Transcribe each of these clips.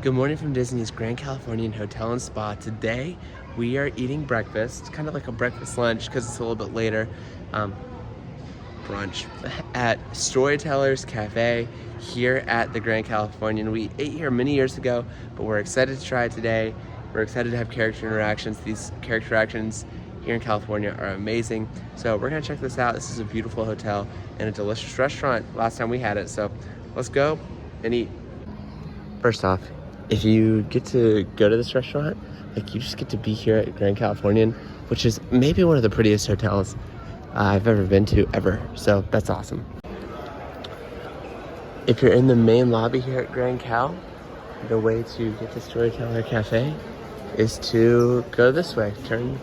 Good morning from Disney's Grand Californian Hotel and Spa. Today we are eating breakfast, kind of like a breakfast lunch because it's a little bit later, brunch, at Storytellers Cafe here at the Grand Californian. We ate here many years ago, but we're excited to try it today. We're excited to have character interactions. These character interactions here in California are amazing. So we're gonna check this out. This is a beautiful hotel and a delicious restaurant last time we had it. So let's go and eat. First off, if you get to go to this restaurant, like you just get to be here at Grand Californian, which is maybe one of the prettiest hotels I've ever been to ever. So that's awesome. If you're in the main lobby here at Grand Cal, the way to get to Storyteller Cafe is to go this way. Turn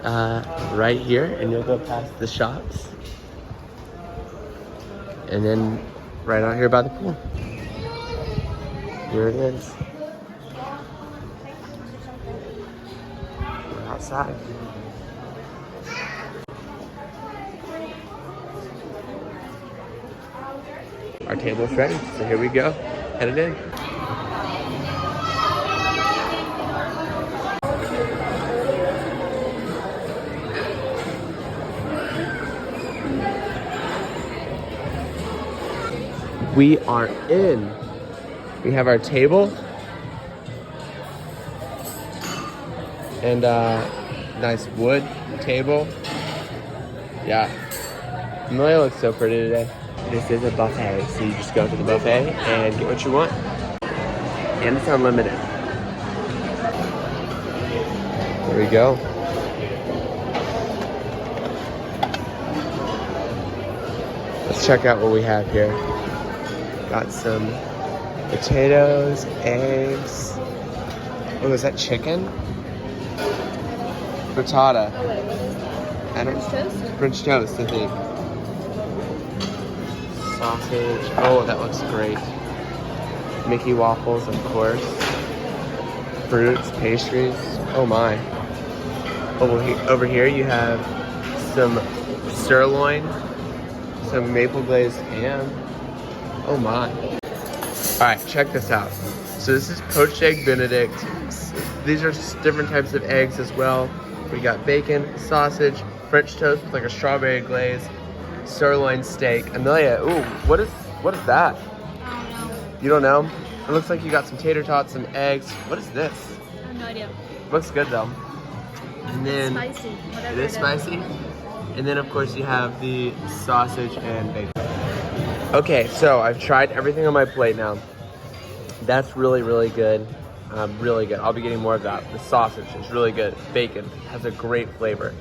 right here and you'll go past the shops. And then right out here by the pool. Here it is. We're outside. Our table's ready, so here we go. Headed in. We are in. We have our table and nice wood table. Yeah, Amelia looks so pretty today. This is a buffet, so you just go to the buffet and get what you want, and it's unlimited. There we go. Let's check out what we have here. Got some potatoes, eggs. Oh, is that chicken? Frittata. French toast? French toast, I think. Sausage. Oh, that looks great. Mickey waffles, of course. Fruits, pastries. Oh my. Over here you have some sirloin, some maple glazed ham. Oh my. Alright, check this out. So this is poached egg Benedict. These are different types of eggs as well. We got bacon, sausage, French toast with like a strawberry glaze, sirloin steak. Amelia, ooh, what is that? I don't know. You don't know? It looks like you got some tater tots, some eggs. What is this? I have no idea. Looks good though. And then It's spicy. Whatever it is spicy. And then of course you have the sausage and bacon. Okay, so I've tried everything on my plate now. That's really, really good. Really good. I'll be getting more of that. The sausage is really good. Bacon has a great flavor.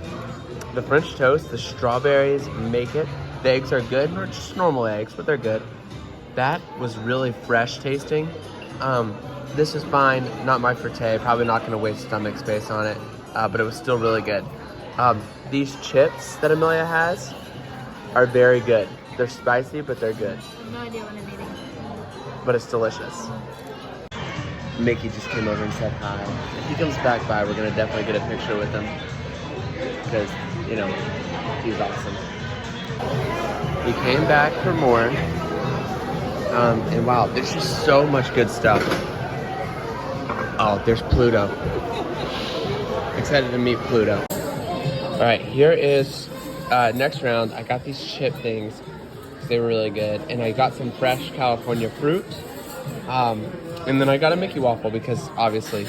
The French toast, the strawberries make it. The eggs are good. They're just normal eggs, but they're good. That was really fresh tasting. This is fine. Not my forte. Probably not going to waste stomach space on it, but it was still really good. These chips that Amelia has are very good. They're spicy, but they're good. I have no idea what I'm eating. But it's delicious. Mickey just came over and said hi. If he comes back by, we're gonna definitely get a picture with him. Because, you know, he's awesome. He came back for more. And wow, there's just so much good stuff. Oh, there's Pluto. Excited to meet Pluto. All right, here is next round. I got these chip things. They were really good. And I got some fresh California fruit. And then I got a Mickey waffle because obviously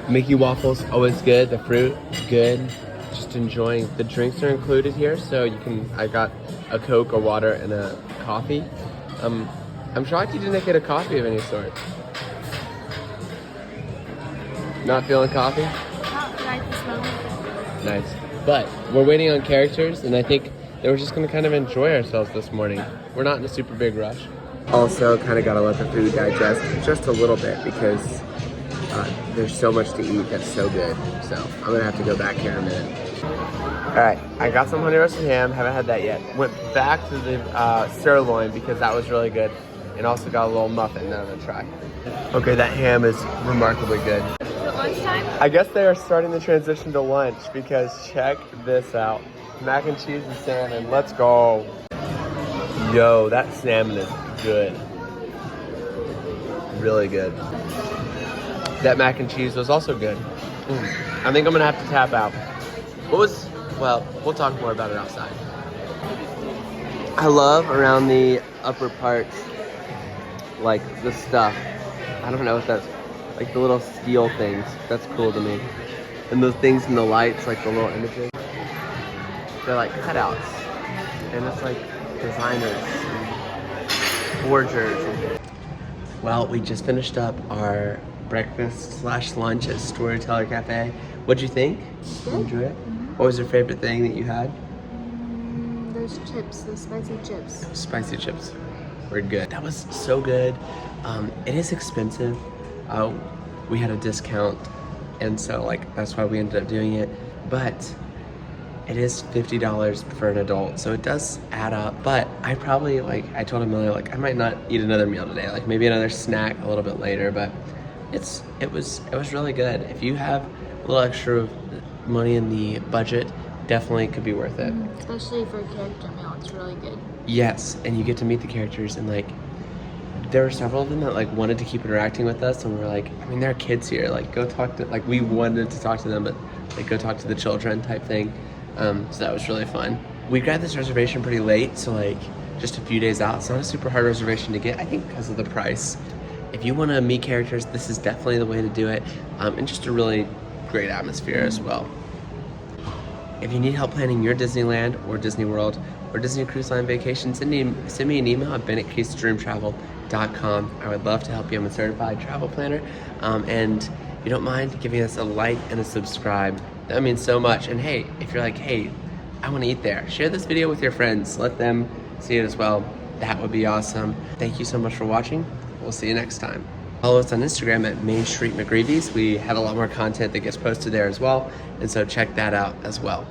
Mickey waffles always good. The fruit good. Just enjoying. The drinks are included here, so you can. I got a Coke, a water, and a coffee. I'm shocked you didn't get a coffee of any sort. Not feeling coffee? Not right this moment. Nice. But we're waiting on characters, and I think that we're just going to kind of enjoy ourselves this morning. We're not in a super big rush. Also, kind of got to let the food digest just a little bit because there's so much to eat that's so good. So I'm going to have to go back here in a minute. All right, I got some honey roasted ham. Haven't had that yet. Went back to the sirloin because that was really good. And also got a little muffin that I'm going to try. Okay, that ham is remarkably good. Is it lunchtime? I guess they are starting the transition to lunch because check this out. Mac and cheese and salmon. Let's go. Yo, that salmon is good. really good. That mac and cheese was also good. I think I'm gonna have to tap out. Well, we'll talk more about it outside. I love around the upper parts, like the stuff. I don't know what that's, like the little steel things. That's cool to me. And those things in the lights, like the little images. They're like cutouts. And it's like designers and forgers. Well, we just finished up our breakfast/lunch at Storyteller Cafe. What'd you think? Good. Enjoy it? What was your favorite thing that you had? Those chips, those spicy chips. Spicy chips were good. That was so good. It is expensive. We had a discount, and so like that's why we ended up doing it. But it is $50 for an adult, so it does add up. But I probably, like I told Amelia, like I might not eat another meal today. Like maybe another snack a little bit later. But it was really good. If you have a little extra money in the budget, definitely could be worth it. Especially for a character meal, it's really good. Yes, and you get to meet the characters, and like there were several of them that like wanted to keep interacting with us, and we're like, I mean, there are kids here, like go talk to, like we wanted to talk to them, but like go talk to the children type thing. So that was really fun. We grabbed this reservation pretty late, so like just a few days out. It's not a super hard reservation to get, I think, because of the price. If you want to meet characters, this is definitely the way to do it, and just a really great atmosphere as well. If you need help planning your Disneyland or Disney World or Disney Cruise Line vacation, send me an email at ben@casesdreamtravel.com. I would love to help you. I'm a certified travel planner. And if you don't mind giving us a like and a subscribe, that means so much. And hey, if you're like, hey, I want to eat there, share this video with your friends. Let them see it as well. That would be awesome. Thank you so much for watching. We'll see you next time. Follow us on Instagram at Main Street McGreevy's. We have a lot more content that gets posted there as well, and so check that out as well.